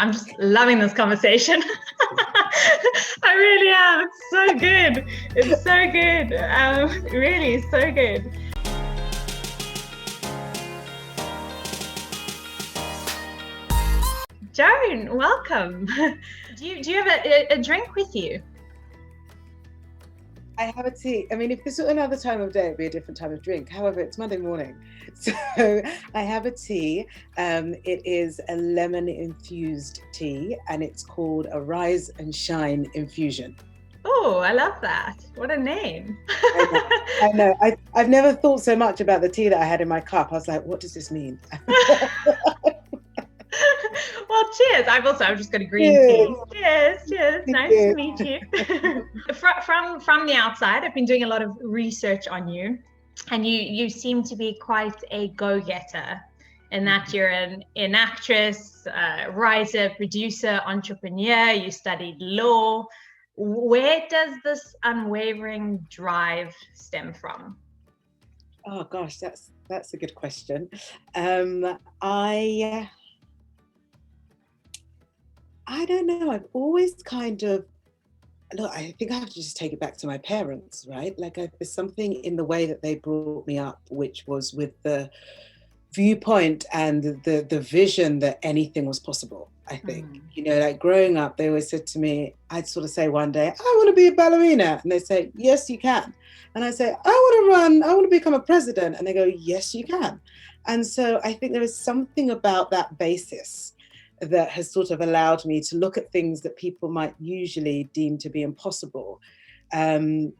I'm just loving this conversation. I really am. It's so good. It's so good. Really so good. Joan, welcome. Do you have a drink with you? I have a tea. I mean, if this were another time of day, it'd be a different type of drink. However, it's Monday morning. So I have a tea. It is a lemon infused tea and it's called a Rise and Shine Infusion. Oh, I love that. What a name. I know. I've never thought so much about the tea that I had in my cup. I was like, what does this mean? Well, cheers. I'm just going to green tea. Cheers. Nice to meet you. From the outside, I've been doing a lot of research on you, and you seem to be quite a go-getter in that you're an actress, writer, producer, entrepreneur. You studied law. Where does this unwavering drive stem from? Oh gosh, that's a good question. I don't know. I've always kind of, look, I think I have to just take it back to my parents, right? Like there's something in the way that they brought me up, which was with the viewpoint and the vision that anything was possible. I think, like growing up, they always said to me, I'd sort of say one day, I want to be a ballerina. And they say, yes, you can. And I say, I want to become a president. And they go, yes, you can. And so I think there is something about that basis that has sort of allowed me to look at things that people might usually deem to be impossible, to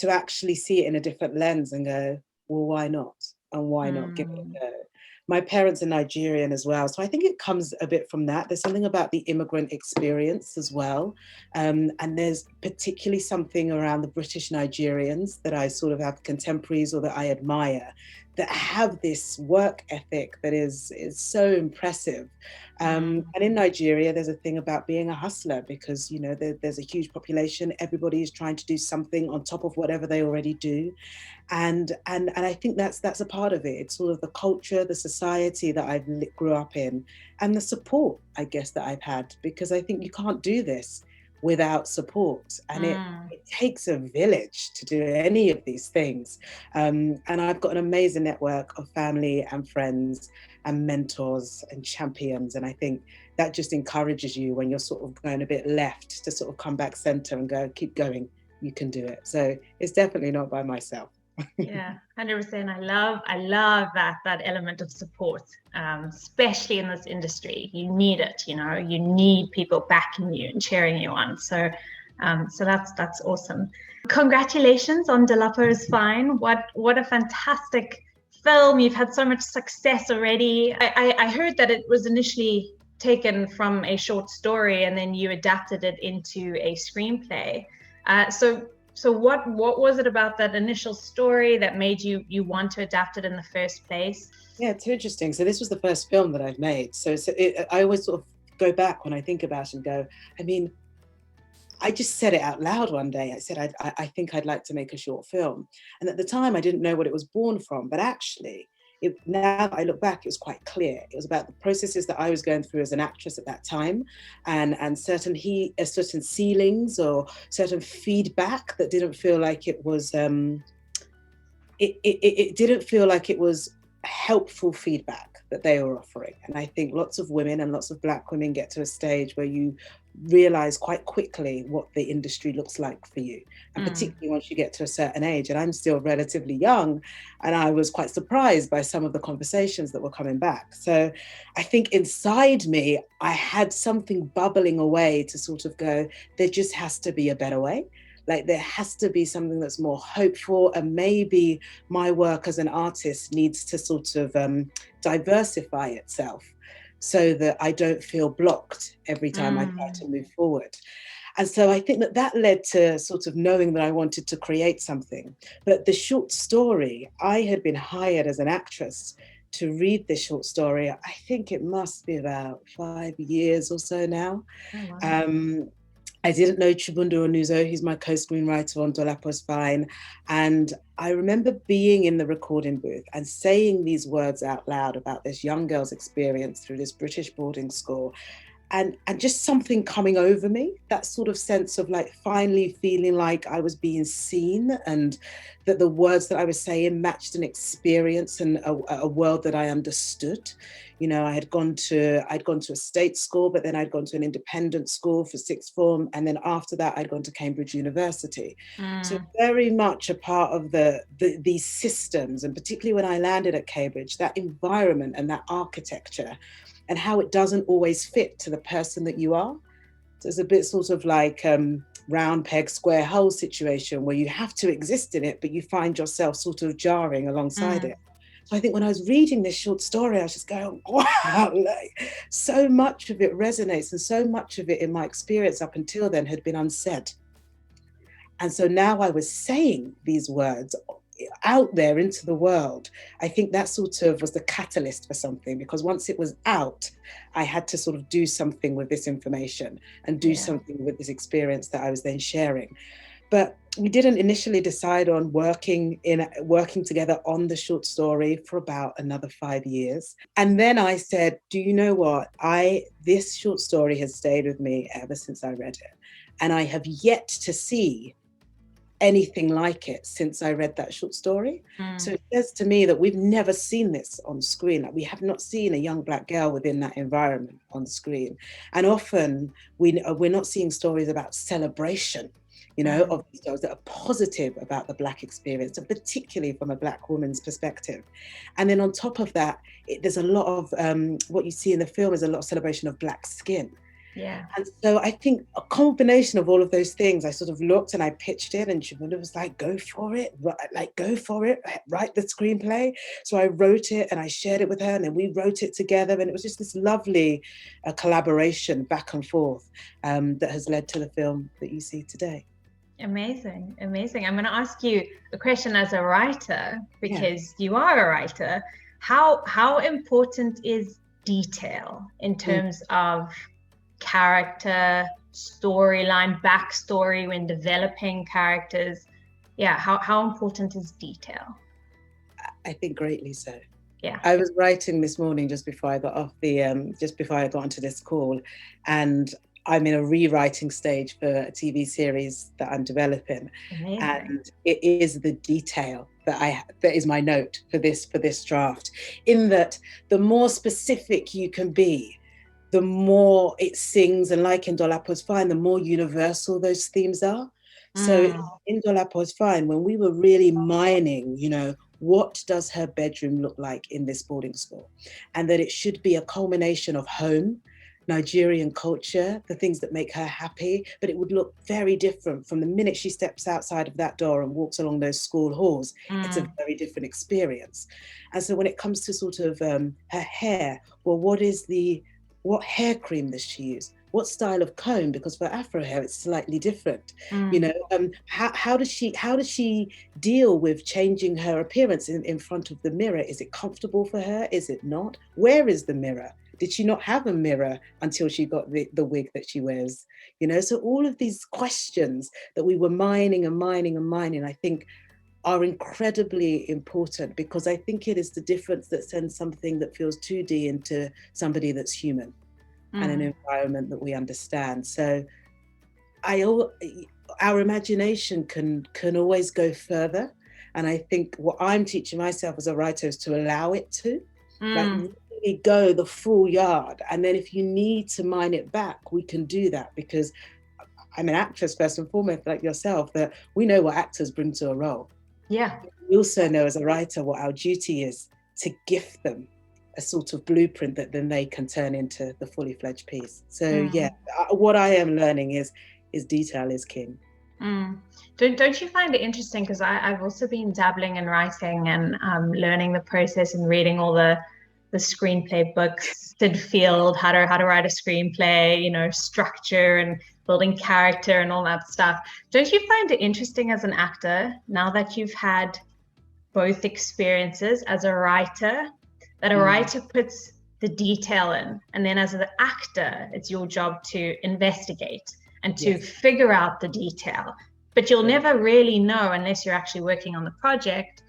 actually see it in a different lens and go, well, why not? And why not give it a go? My parents are Nigerian as well. So I think it comes a bit from that. There's something about the immigrant experience as well. And there's particularly something around the British Nigerians that I sort of have contemporaries or that I admire, that have this work ethic that is so impressive. And in Nigeria, there's a thing about being a hustler because, there's a huge population. Everybody is trying to do something on top of whatever they already do. And I think that's a part of it. It's sort of the culture, the society that I grew up in, and the support, I guess, that I've had, because I think you can't do this without support. And it takes a village to do any of these things. And I've got an amazing network of family and friends and mentors and champions. And I think that just encourages you when you're sort of going a bit left to sort of come back center and go, keep going, you can do it. So it's definitely not by myself. Yeah, 100%. I love that element of support, especially in this industry. You need it, you need people backing you and cheering you on. So that's awesome. Congratulations on Delapo Is Fine. What a fantastic film. You've had so much success already. I heard that it was initially taken from a short story and then you adapted it into a screenplay. So what was it about that initial story that made you want to adapt it in the first place? Yeah, it's interesting. So this was the first film that I've made. I always sort of go back when I think about it and go, I mean, I just said it out loud one day. I said, I think I'd like to make a short film. And at the time, I didn't know what it was born from. But actually, now that I look back, it was quite clear. It was about the processes that I was going through as an actress at that time, and certain ceilings or certain feedback that didn't feel like it was. It didn't feel like it was helpful feedback that they were offering. And I think lots of women and lots of Black women get to a stage where you realize quite quickly what the industry looks like for you, and particularly once you get to a certain age. And I'm still relatively young, and I was quite surprised by some of the conversations that were coming back. So I think inside me, I had something bubbling away to sort of go, there just has to be a better way. Like there has to be something that's more hopeful, and maybe my work as an artist needs to sort of diversify itself so that I don't feel blocked every time I try to move forward. And so I think that led to sort of knowing that I wanted to create something. But the short story, I had been hired as an actress to read this short story. I think it must be about 5 years or so now. Oh, wow. I didn't know Chibundo Onuzo. He's my co-screenwriter on Delapo Is Fine. And I remember being in the recording booth and saying these words out loud about this young girl's experience through this British boarding school. and just something coming over me, that sort of sense of like finally feeling like I was being seen, and that the words that I was saying matched an experience and a world that I understood. You know, I'd gone to a state school, but then I'd gone to an independent school for sixth form, and then after that I'd gone to Cambridge University. So very much a part of these systems, and particularly when I landed at Cambridge, that environment and that architecture, and how it doesn't always fit to the person that you are. So it's a bit sort of like round peg, square hole situation where you have to exist in it, but you find yourself sort of jarring alongside it. So I think when I was reading this short story, I was just going, wow, like, so much of it resonates, and so much of it in my experience up until then had been unsaid. And so now I was saying these words out there into the world. I think that sort of was the catalyst for something, because once it was out, I had to sort of do something with this information and do something with this experience that I was then sharing. But we didn't initially decide on working together on the short story for about another 5 years. And then I said, do you know what? This short story has stayed with me ever since I read it. And I have yet to see anything like it since I read that short story. So it says to me that we've never seen this on screen. Like, we have not seen a young Black girl within that environment on screen. And often we're not seeing stories about celebration, you know, of these stories that are positive about the Black experience, and particularly from a Black woman's perspective. And then on top of that, there's a lot of what you see in the film is a lot of celebration of Black skin. Yeah. And so I think a combination of all of those things, I sort of looked and I pitched it, and Jamila was like, go for it, write the screenplay. So I wrote it and I shared it with her, and then we wrote it together. And it was just this lovely collaboration back and forth that has led to the film that you see today. Amazing, amazing. I'm going to ask you a question as a writer, because you are a writer. How important is detail in terms of character, storyline, backstory when developing characters? How important is detail? I think greatly so. Yeah. I was writing this morning just before I got onto this call, and I'm in a rewriting stage for a TV series that I'm developing. Amazing. And it is the detail that is my note for this draft, in that the more specific you can be, the more it sings, and like in Delapo Is Fine, the more universal those themes are. So in Delapo Is Fine, when we were really mining, you know, what does her bedroom look like in this boarding school? And that it should be a culmination of home, Nigerian culture, the things that make her happy, but it would look very different from the minute she steps outside of that door and walks along those school halls. It's a very different experience. And so when it comes to sort of her hair, well, what hair cream does she use? What style of comb? Because for Afro hair, it's slightly different. You know, how does she deal with changing her appearance in front of the mirror? Is it comfortable for her? Is it not? Where is the mirror? Did she not have a mirror until she got the wig that she wears? You know, so all of these questions that we were mining, I think are incredibly important, because I think it is the difference that sends something that feels 2D into somebody that's human and an environment that we understand. So our imagination can always go further. And I think what I'm teaching myself as a writer is to allow it to, like, really go the full yard. And then if you need to mine it back, we can do that, because I'm an actress first and foremost, like yourself, that we know what actors bring to a role. Yeah. We also know as a writer what our duty is to gift them a sort of blueprint that then they can turn into the fully fledged piece. So what I am learning is detail is king. Don't you find it interesting? Because I've also been dabbling in writing and learning the process and reading all the screenplay books, Sid Field, how to write a screenplay, you know, structure and building character and all that stuff. Don't you find it interesting as an actor, now that you've had both experiences as a writer, that a writer puts the detail in, and then as an actor, it's your job to investigate and to figure out the detail. But you'll never really know, unless you're actually working on the project,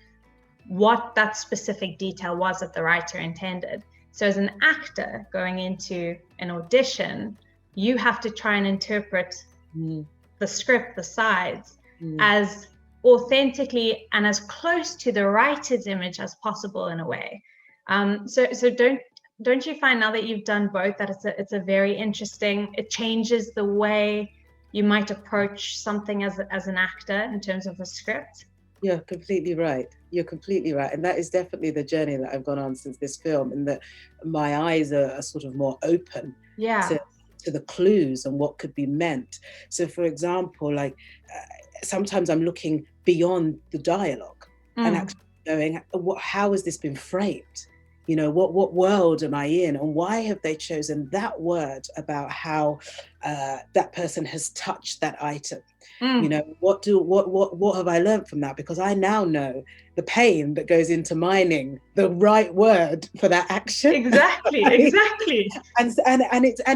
what that specific detail was that the writer intended. So as an actor going into an audition, you have to try and interpret the script, the sides, as authentically and as close to the writer's image as possible in a way. So don't you find, now that you've done both, that it's a very interesting, it changes the way you might approach something as an actor in terms of a script? You're completely right. You're completely right. And that is definitely the journey that I've gone on since this film, and that my eyes are sort of more open to the clues and what could be meant. So for example, like sometimes I'm looking beyond the dialogue and actually going, how has this been framed? You know, what world am I in, and why have they chosen that word about how that person has touched that item? You know, what have I learned from that? Because I now know the pain that goes into mining the right word for that action. Exactly. And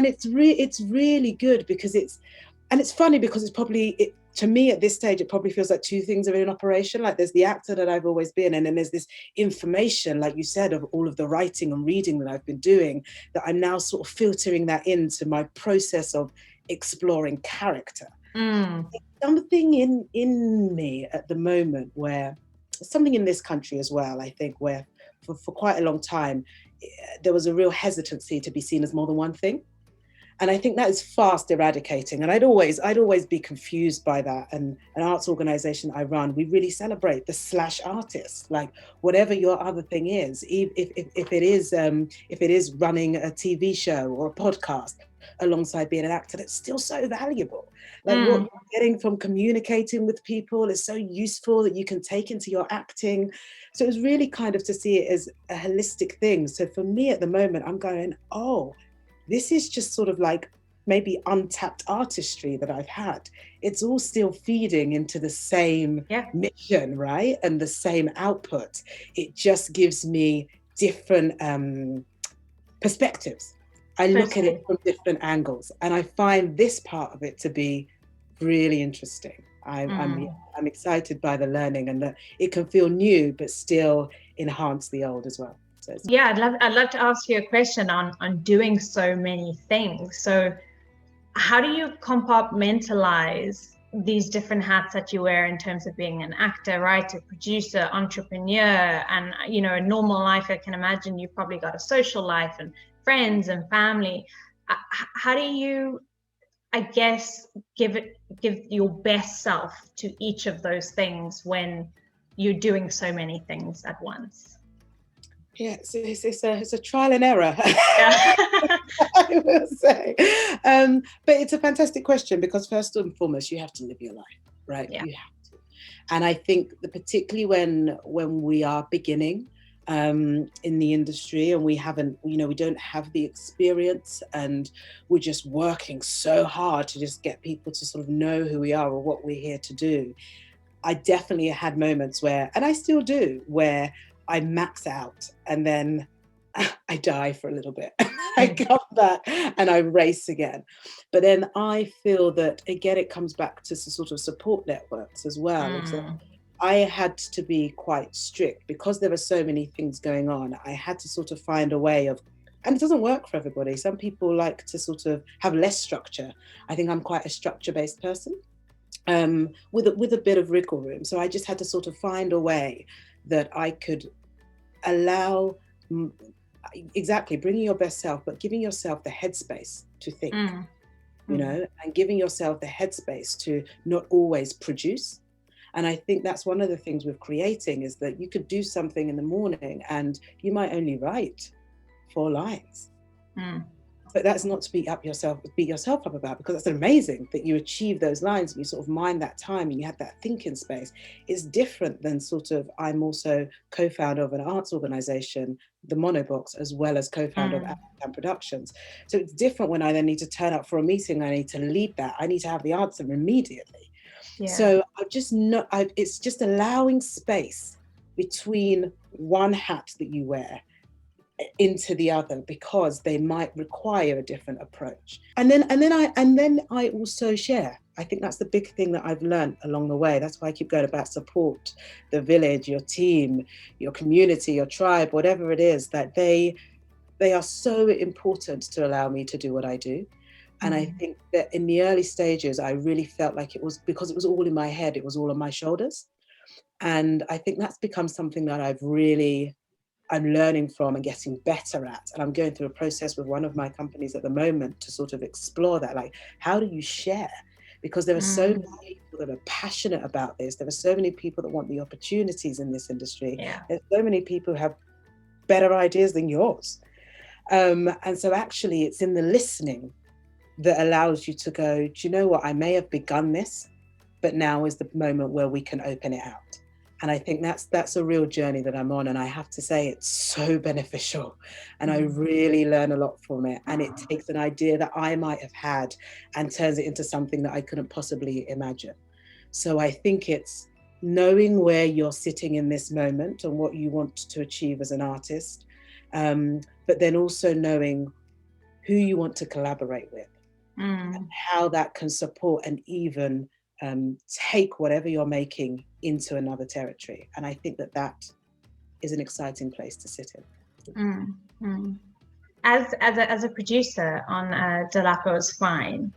it's really good, because it's funny, because it's probably, to me at this stage, it probably feels like two things are in operation. Like there's the actor that I've always been, and then there's this information, like you said, of all of the writing and reading that I've been doing, that I'm now sort of filtering that into my process of exploring character. Something in me at the moment, where something in this country as well, I think, where for quite a long time there was a real hesitancy to be seen as more than one thing. And I think that is fast eradicating. And I'd always be confused by that. And an arts organization I run, we really celebrate the slash artist, like whatever your other thing is, if it is running a TV show or a podcast alongside being an actor, that's still so valuable. Like what you're getting from communicating with people is so useful, that you can take into your acting. So it was really kind of to see it as a holistic thing. So for me at the moment, I'm going, oh, this is just sort of like maybe untapped artistry that I've had. It's all still feeding into the same mission, right? And the same output. It just gives me different perspectives. I look at it from different angles, and I find this part of it to be really interesting. I'm excited by the learning, and that it can feel new but still enhance the old as well. So yeah, I'd love to ask you a question on doing so many things. So how do you compartmentalize these different hats that you wear in terms of being an actor, writer, producer, entrepreneur, and, you know, a normal life? I can imagine you've probably got a social life and friends and family. How do you, I guess, give your best self to each of those things when you're doing so many things at once? Yeah, it's a trial and error, I will say. But it's a fantastic question, because first and foremost, you have to live your life, right? Yeah. You have to. And I think that particularly when we are beginning in the industry, and we haven't, you know, we don't have the experience, and we're just working so hard to just get people to sort of know who we are or what we're here to do. I definitely had moments where, and I still do, where I max out and then I die for a little bit. I come back and I race again. But then I feel that, again, it comes back to sort of support networks as well. So I had to be quite strict, because there were so many things going on. I had to sort of find a way of, and it doesn't work for everybody. Some people like to sort of have less structure. I think I'm quite a structure-based person, with a bit of wriggle room. So I just had to sort of find a way that I could allow, exactly, bringing your best self, but giving yourself the headspace to think, you know, and giving yourself the headspace to not always produce. And I think that's one of the things with creating, is that you could do something in the morning and you might only write 4 lines. But that's not to beat yourself up about, because it's amazing that you achieve those lines and you sort of mind that time and you have that thinking space. It's different than sort of, I'm also co-founder of an arts organization, the Monobox, as well as co-founder of African Productions. So it's different when I then need to turn up for a meeting, I need to lead that, I need to have the answer immediately. So it's just allowing space between one hat that you wear into the other, because they might require a different approach. And then I also share. I think that's the big thing that I've learned along the way. That's why I keep going about support, the village, your team, your community, your tribe, whatever it is, that they are so important to allow me to do what I do. And I think that in the early stages, I really felt like it was because it was all in my head, it was all on my shoulders. And I think that's become something that I'm learning from and getting better at. And I'm going through a process with one of my companies at the moment to sort of explore that. Like, how do you share? Because there are so many people that are passionate about this. There are so many people that want the opportunities in this industry. Yeah. There's so many people who have better ideas than yours. And so actually it's in the listening that allows you to go, do you know what? I may have begun this, but now is the moment where we can open it out. And I think that's a real journey that I'm on. And I have to say it's so beneficial. And I really learn a lot from it. And it takes an idea that I might have had and turns it into something that I couldn't possibly imagine. So I think it's knowing where you're sitting in this moment and what you want to achieve as an artist, but then also knowing who you want to collaborate with and how that can support and even take whatever you're making into another territory. And I think that is an exciting place to sit in. As a producer on Delapo Is Fine,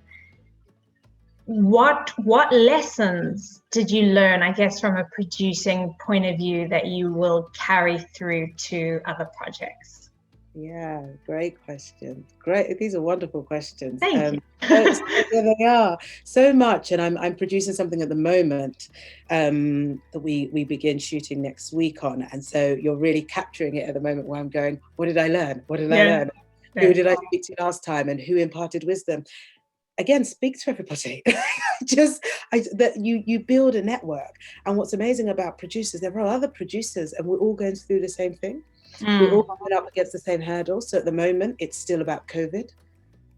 what lessons did you learn, I guess, from a producing point of view that you will carry through to other projects? Yeah, great question. Great, these are wonderful questions. Thank you. Yeah, they are so much, and I'm producing something at the moment that we begin shooting next week on, and so you're really capturing it at the moment where I'm going, what did I learn? What did I learn? Who did I speak to last time, and who imparted wisdom? Again, speak to everybody. That you build a network, and what's amazing about producers, there are other producers, and we're all going through the same thing. We're all coming up against the same hurdles. So at the moment, it's still about COVID.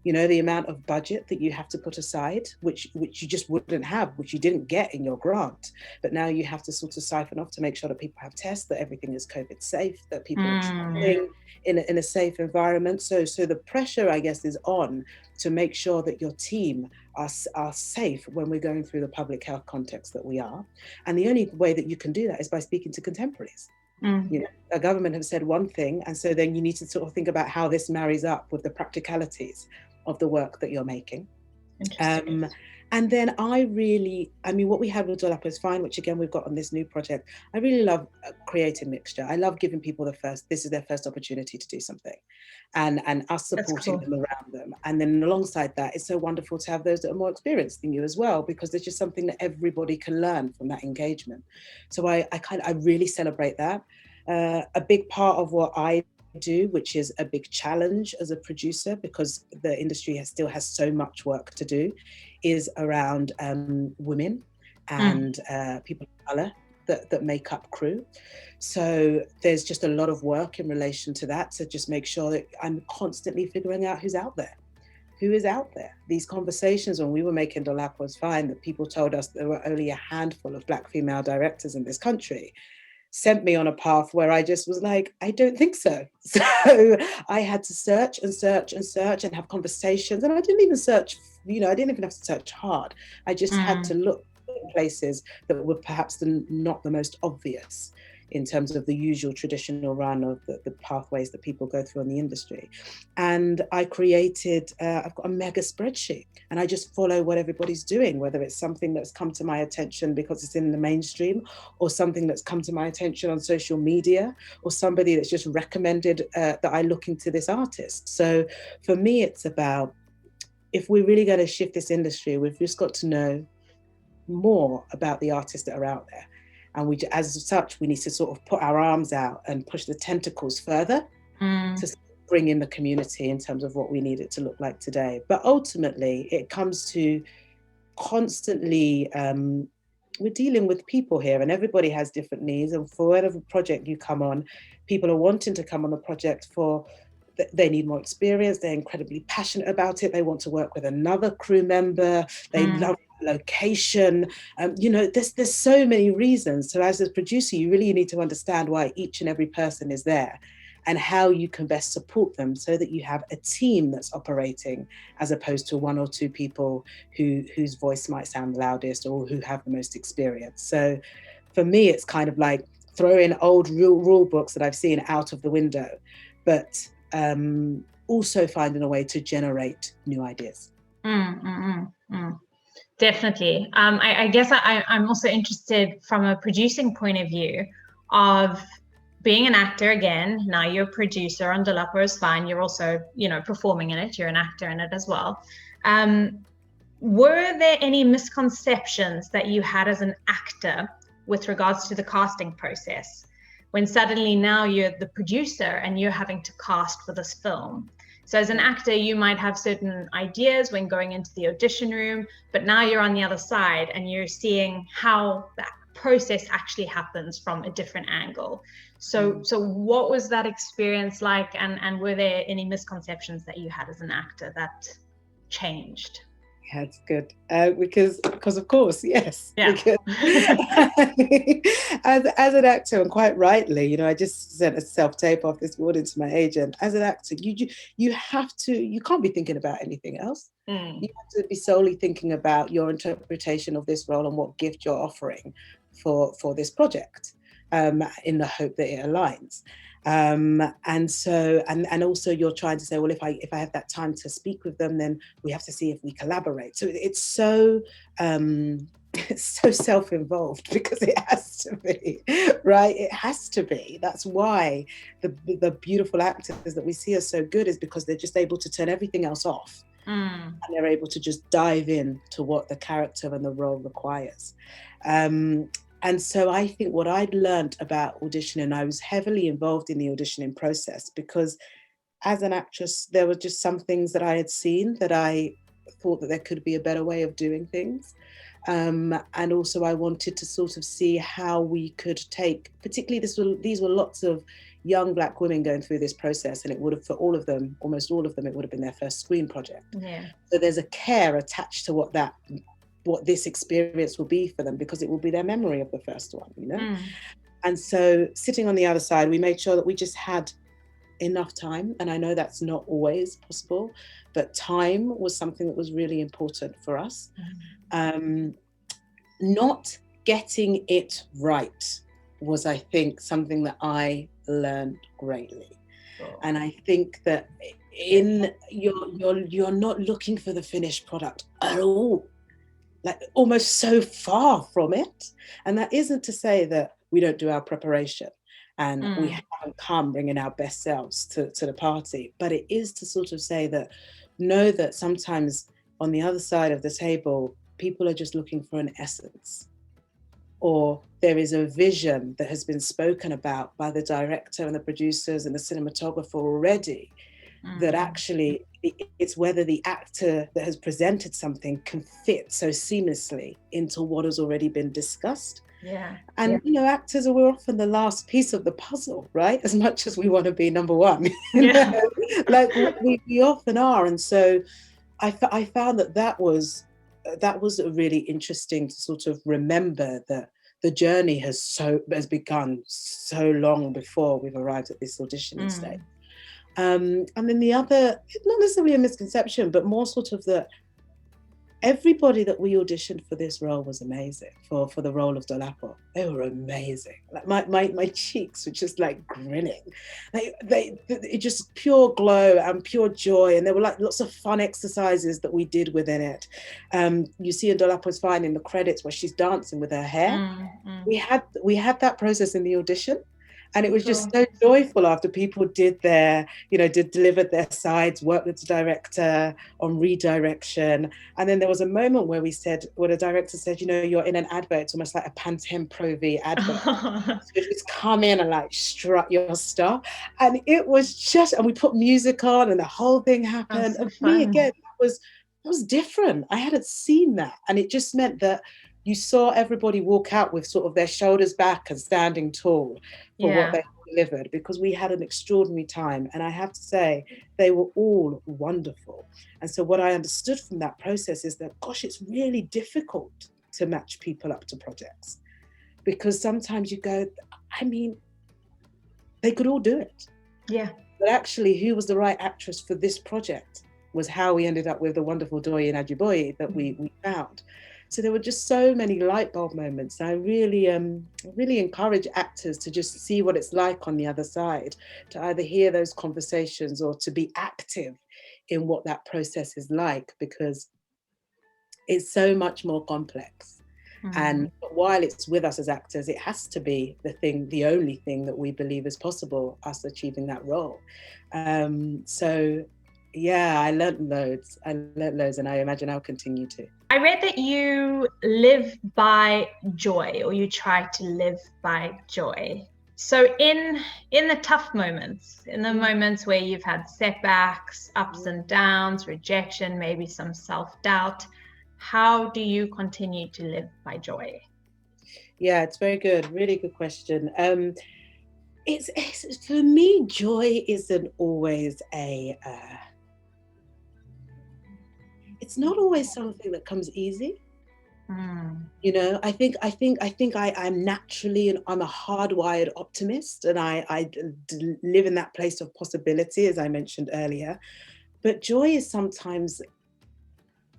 You know, the amount of budget that you have to put aside, which you just wouldn't have, which you didn't get in your grant. But now you have to sort of siphon off to make sure that people have tests, that everything is COVID safe, that people are traveling in a safe environment. So the pressure, I guess, is on to make sure that your team are safe when we're going through the public health context that we are. And the only way that you can do that is by speaking to contemporaries. You know, a government have said one thing, and so then you need to sort of think about how this marries up with the practicalities of the work that you're making. And then I mean, what we had with Delapo Is Fine, which again we've got on this new project, I really love creating mixture. I love giving people this is their first opportunity to do something, and us supporting them around them. And then alongside that, it's so wonderful to have those that are more experienced than you as well, because there's just something that everybody can learn from that engagement. So I really celebrate that. A big part of what I do, which is a big challenge as a producer, because the industry still has so much work to do, is around women and people of color that make up crew. So there's just a lot of work in relation to that, to just make sure that I'm constantly figuring out who's out there. Who is out there? These conversations when we were making Delapo Is Fine, that people told us there were only a handful of Black female directors in this country, sent me on a path where I just was like, I don't think so. So I had to search and search and search and have conversations. And I didn't even search, I didn't even have to search hard. I just had to look in places that were perhaps not the most obvious in terms of the usual traditional run of the pathways that people go through in the industry. And I created, I've got a mega spreadsheet, and I just follow what everybody's doing, whether it's something that's come to my attention because it's in the mainstream, or something that's come to my attention on social media, or somebody that's just recommended that I look into this artist. So for me, it's about, if we're really going to shift this industry, we've just got to know more about the artists that are out there. And as such, we need to sort of put our arms out and push the tentacles further to bring in the community in terms of what we need it to look like today. But ultimately, it comes to constantly, we're dealing with people here, and everybody has different needs. And for whatever project you come on, people are wanting to come on the project for, they need more experience, they're incredibly passionate about it, they want to work with another crew member, they love location, there's so many reasons. So as a producer, you really need to understand why each and every person is there and how you can best support them, so that you have a team that's operating, as opposed to one or two people whose voice might sound the loudest or who have the most experience. So for me, it's kind of like throwing old rule books that I've seen out of the window, but also finding a way to generate new ideas. Definitely. I guess I'm also interested from a producing point of view of being an actor again. Now you're a producer on Delapo Is Fine. You're also, performing in it. You're an actor in it as well. Were there any misconceptions that you had as an actor with regards to the casting process? When suddenly now you're the producer and you're having to cast for this film. So as an actor, you might have certain ideas when going into the audition room, but now you're on the other side and you're seeing how that process actually happens from a different angle. So what was that experience like? And were there any misconceptions that you had as an actor that changed? Yeah, it's good because of course, yes. Yeah. Because as an actor, and quite rightly, I just sent a self-tape off this morning to my agent. As an actor, you can't be thinking about anything else. You have to be solely thinking about your interpretation of this role and what gift you're offering for this project, in the hope that it aligns. And also you're trying to say, well, if I have that time to speak with them, then we have to see if we collaborate. So it's so self-involved, because it has to be, right? It has to be. That's why the beautiful actors that we see are so good, is because they're just able to turn everything else off. And they're able to just dive in to what the character and the role requires. And so I think what I'd learned about auditioning, I was heavily involved in the auditioning process, because as an actress, there were just some things that I had seen that I thought that there could be a better way of doing things. And also I wanted to sort of see how we could take, particularly these were lots of young Black women going through this process, and it would have, for all of them, almost all of them, it would have been their first screen project. Yeah. So there's a care attached to what this experience will be for them, because it will be their memory of the first one, And so sitting on the other side, we made sure that we just had enough time. And I know that's not always possible, but time was something that was really important for us. Not getting it right was, I think, something that I learned greatly. And I think that you're not looking for the finished product at all. Like, almost so far from it. And that isn't to say that we don't do our preparation and we haven't come bringing our best selves to the party, but it is to sort of say that, know that sometimes on the other side of the table, people are just looking for an essence, or there is a vision that has been spoken about by the director and the producers and the cinematographer already, that actually it's whether the actor that has presented something can fit so seamlessly into what has already been discussed. And actors we're often the last piece of the puzzle, right? As much as we want to be number one, like we often are. And so I found that was really interesting to sort of remember that the journey has begun so long before we've arrived at this auditioning stage. And then the other, not necessarily a misconception, but more sort of that everybody that we auditioned for this role was amazing. For the role of Delapo, they were amazing. Like my cheeks were just like grinning. It just pure glow and pure joy. And there were like lots of fun exercises that we did within it. You see in Delapo Is Fine in the credits where she's dancing with her hair. We had that process in the audition. And it was just so joyful after people delivered their sides, worked with the director on redirection. And then there was a moment where the director said, you're in an advert, it's almost like a Pantene Pro V advert. So just come in and like strut your stuff. And it was just, and we put music on and the whole thing happened. So and for me, again, that was different. I hadn't seen that. And it just meant that you saw everybody walk out with sort of their shoulders back and standing tall for what they delivered, because we had an extraordinary time. And I have to say, they were all wonderful. And so what I understood from that process is that, gosh, it's really difficult to match people up to projects, because sometimes you go, they could all do it. Yeah. But actually, who was the right actress for this project was how we ended up with the wonderful Doyin Ajiboye that we found. So there were just so many light bulb moments. I really encourage actors to just see what it's like on the other side, to either hear those conversations or to be active in what that process is like, because it's so much more complex. And while it's with us as actors, it has to be the only thing that we believe is possible, us achieving that role. So yeah, I learned loads, and I imagine I'll continue to. I read that you live by joy, or you try to live by joy. So in the tough moments, in the moments where you've had setbacks, ups and downs, rejection, maybe some self-doubt, how do you continue to live by joy? Yeah, it's very good. Really good question. It's for me, joy isn't always it's not always something that comes easy. You know, I'm naturally, and I'm a hardwired optimist, and I live in that place of possibility, as I mentioned earlier. But joy is sometimes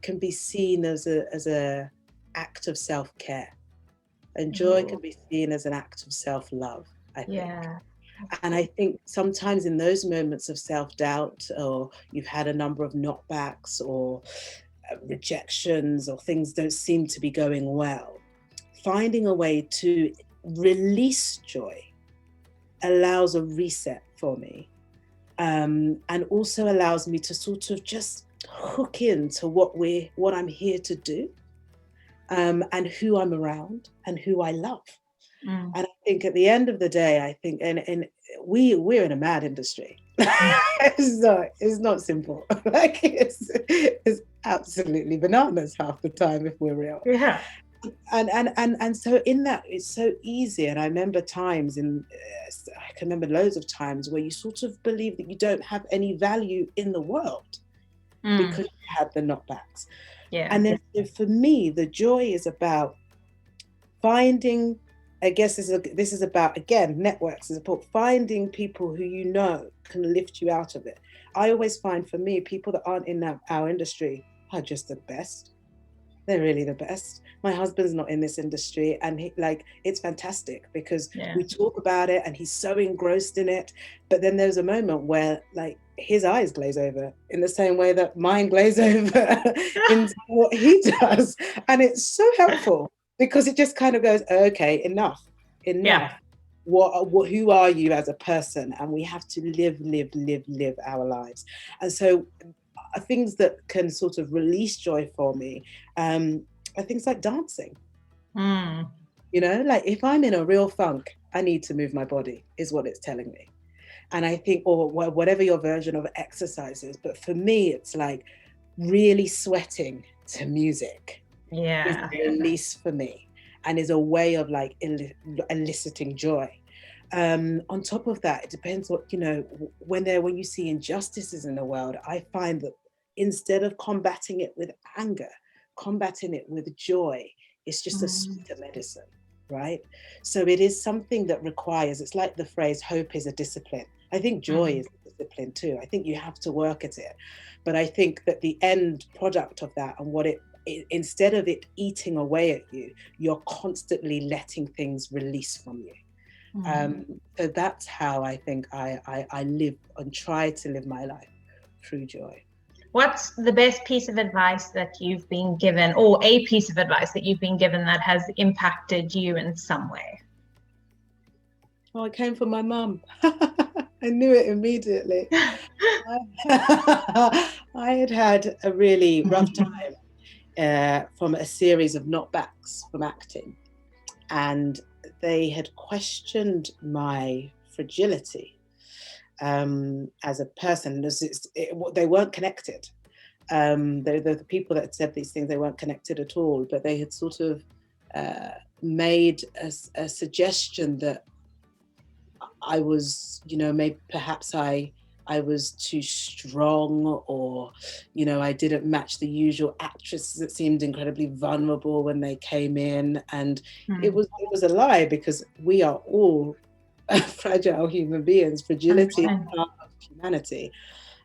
can be seen as a act of self-care, and joy can be seen as an act of self-love, I think. Yeah. And I think sometimes in those moments of self-doubt, or you've had a number of knockbacks or rejections, or things don't seem to be going well, finding a way to release joy allows a reset for me, and also allows me to sort of just hook into what I'm here to do, and who I'm around and who I love. And I think at the end of the day, I think, and we're in a mad industry. It's not simple. Like it's absolutely bananas half the time, if we're real. Yeah. And so in that, it's so easy. And I remember I can remember loads of times where you sort of believe that you don't have any value in the world because you had the knockbacks. Yeah. And then for me, the joy is about finding, I guess this is about, again, networks, is about finding people who you know can lift you out of it. I always find, for me, people that aren't in our industry are just the best. They're really the best. My husband's not in this industry, and it's fantastic because we talk about it and he's so engrossed in it. But then there's a moment where his eyes glaze over in the same way that mine glaze over into what he does. And it's so helpful because it just kind of goes, okay, enough. Yeah. Who are you as a person? And we have to live our lives. And so things that can sort of release joy for me are things like dancing. You know, like if I'm in a real funk, I need to move my body, is what it's telling me. And I think, or whatever your version of exercise is, but for me, it's like really sweating to music. Yeah. Is a release for me, and is a way of eliciting joy. On top of that, it depends what, when you see injustices in the world, I find that instead of combating it with anger, combating it with joy is just a sweeter medicine, right? So it is something that requires, it's like the phrase, hope is a discipline. I think joy is a discipline too. I think you have to work at it. But I think that the end product of that, and what instead of it eating away at you, you're constantly letting things release from you. So that's how I think I live and try to live my life, through joy. What's the best piece of advice that you've been given, or a piece of advice that you've been given that has impacted you in some way? Oh, it came from my mum. I knew it immediately. I had a really rough time from a series of knockbacks from acting, and they had questioned my fragility as a person. They weren't connected. The people that said these things, they weren't connected at all, but they had sort of made a suggestion that I was, maybe perhaps I was too strong, or, I didn't match the usual actresses that seemed incredibly vulnerable when they came in. And it was a lie, because we are all fragile human beings. Fragility is part of humanity.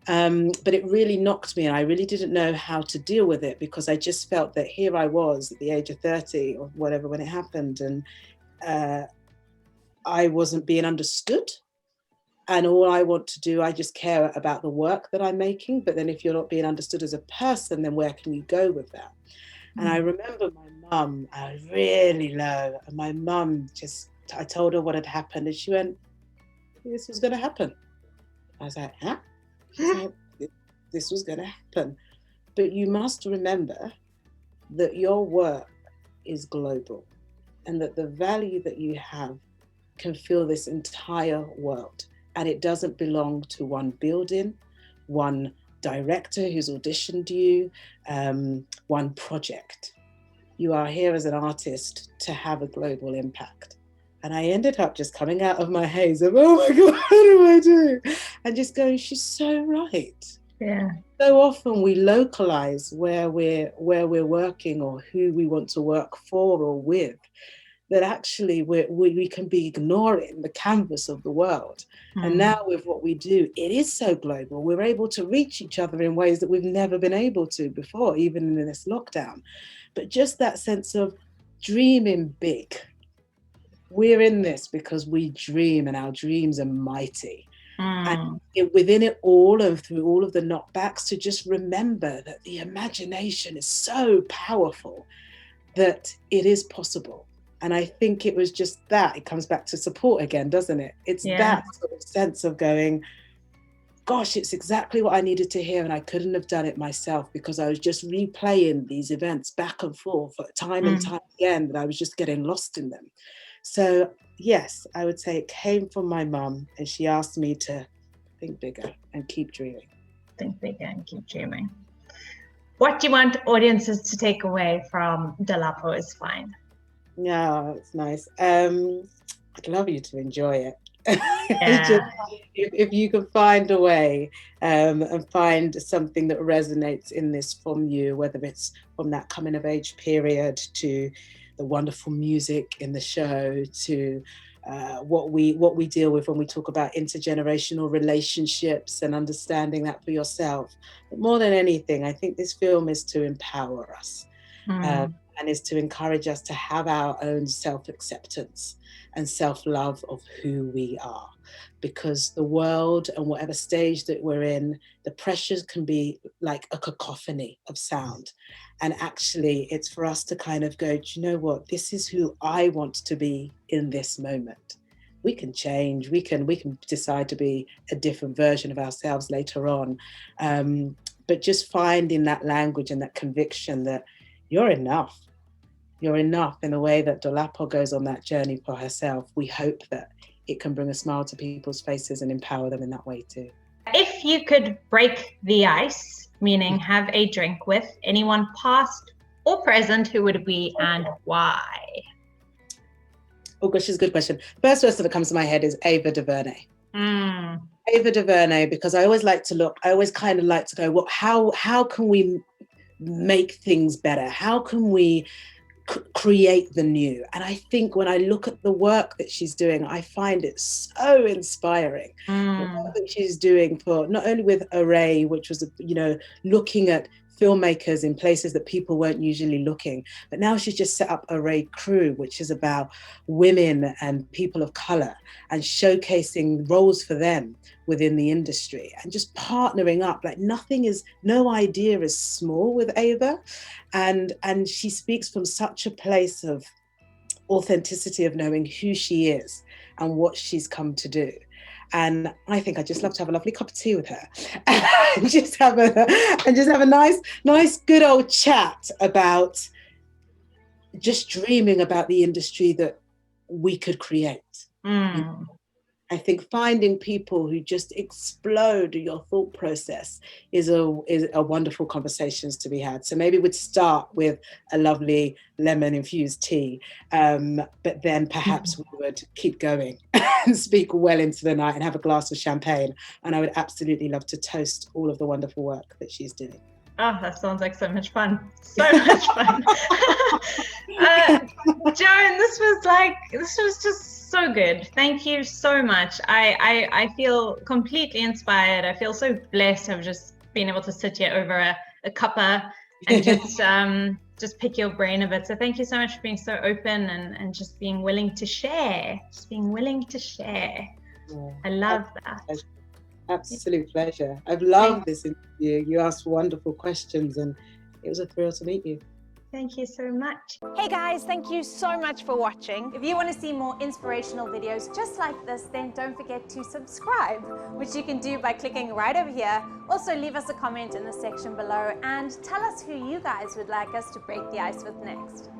But it really knocked me, and I really didn't know how to deal with it, because I just felt that here I was at the age of 30 or whatever when it happened, and I wasn't being understood. And all I want to do, I just care about the work that I'm making. But then if you're not being understood as a person, then where can you go with that? And I remember my mum, I was really low, and my mum I told her what had happened, and she went, this was going to happen. I was like, huh? She's like, this was going to happen. But you must remember that your work is global, and that the value that you have can fill this entire world. And it doesn't belong to one building, one director who's auditioned you, one project. You are here as an artist to have a global impact. And I ended up just coming out of my haze of, oh my God, what do I do? And just going, she's so right. Yeah. So often we localize where we're working, or who we want to work for or with, that actually we can be ignoring the canvas of the world. And now with what we do, it is so global. We're able to reach each other in ways that we've never been able to before, even in this lockdown. But just that sense of dreaming big. We're in this because we dream, and our dreams are mighty. And within it all, and through all of the knockbacks, to just remember that the imagination is so powerful that it is possible. And I think it was just that. It comes back to support again, doesn't it? It's that sort of sense of going, gosh, it's exactly what I needed to hear, and I couldn't have done it myself, because I was just replaying these events back and forth time and time again, that I was just getting lost in them. So yes, I would say it came from my mum, and she asked me to think bigger and keep dreaming. Think bigger and keep dreaming. What do you want audiences to take away from Delapo Is Fine? Yeah, it's nice. I'd love you to enjoy it. Yeah. if you can find a way, and find something that resonates in this from you, whether it's from that coming of age period to the wonderful music in the show, to what we deal with when we talk about intergenerational relationships and understanding that for yourself. But more than anything, I think this film is to empower us. And is to encourage us to have our own self-acceptance and self-love of who we are. Because the world, and whatever stage that we're in, the pressures can be like a cacophony of sound. And actually, it's for us to kind of go, do you know what? This is who I want to be in this moment. We can change. We can decide to be a different version of ourselves later on. But just finding that language and that conviction that you're enough. You're enough, in the way that Delapo goes on that journey for herself. We hope that it can bring a smile to people's faces and empower them in that way too. If you could break the ice, meaning have a drink with anyone past or present, who would it be and why? Oh gosh, it's a good question. First person that comes to my head is Ava DuVernay. Ava DuVernay, because I always kind of like to go, well, how can we make things better? How can we create the new? And I think when I look at the work that she's doing, I find it so inspiring. The work that she's doing for not only with Array, which was, looking at filmmakers in places that people weren't usually looking, but now she's just set up Array Crew, which is about women and people of color and showcasing roles for them within the industry, and just partnering up. Like no idea is small with Ava, and she speaks from such a place of authenticity, of knowing who she is and what she's come to do. And I think I'd just love to have a lovely cup of tea with her and just have a nice good old chat about just dreaming about the industry that we could create. I think finding people who just explode your thought process is a wonderful conversations to be had. So maybe we'd start with a lovely lemon infused tea, but then perhaps we would keep going and speak well into the night and have a glass of champagne. And I would absolutely love to toast all of the wonderful work that she's doing. Oh, that sounds like so much fun. So much fun. Joan, this was just so good. Thank you so much. I feel completely inspired. I feel so blessed. I've just been able to sit here over a cuppa and just pick your brain a bit. So thank you so much for being so open and just being willing to share. Just being willing to share. Yeah, I love that. Absolute pleasure. I've loved this interview. You asked wonderful questions and it was a thrill to meet you. Thank you so much. Hey guys, thank you so much for watching. If you want to see more inspirational videos just like this, then don't forget to subscribe, which you can do by clicking right over here. Also leave us a comment in the section below and tell us who you guys would like us to break the ice with next.